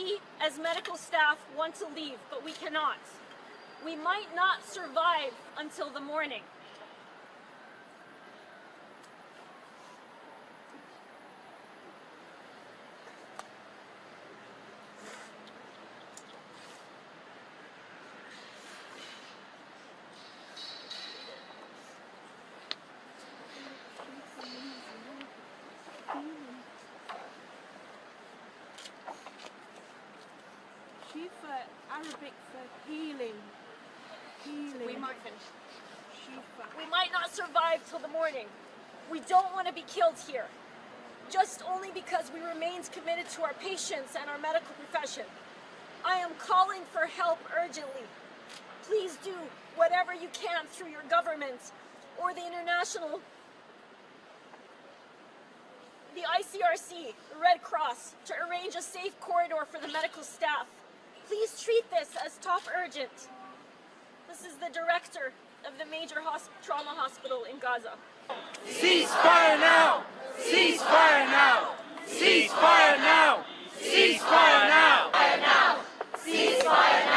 We, as medical staff, want to leave, but we cannot. We might not survive until the morning. Shifa, Arabic for healing. Healing. We might finish. Shifa. We might not survive till the morning. We don't want to be killed here. Just only because we remained committed to our patients and our medical profession. I am calling for help urgently. Please do whatever you can through your government or the international, the ICRC, the Red Cross, to arrange a safe corridor for the medical staff. Please treat this as top urgent. This is the director of the major trauma hospital in Gaza. Ceasefire now! Ceasefire now! Ceasefire now! Ceasefire now! Ceasefire now! Ceasefire now!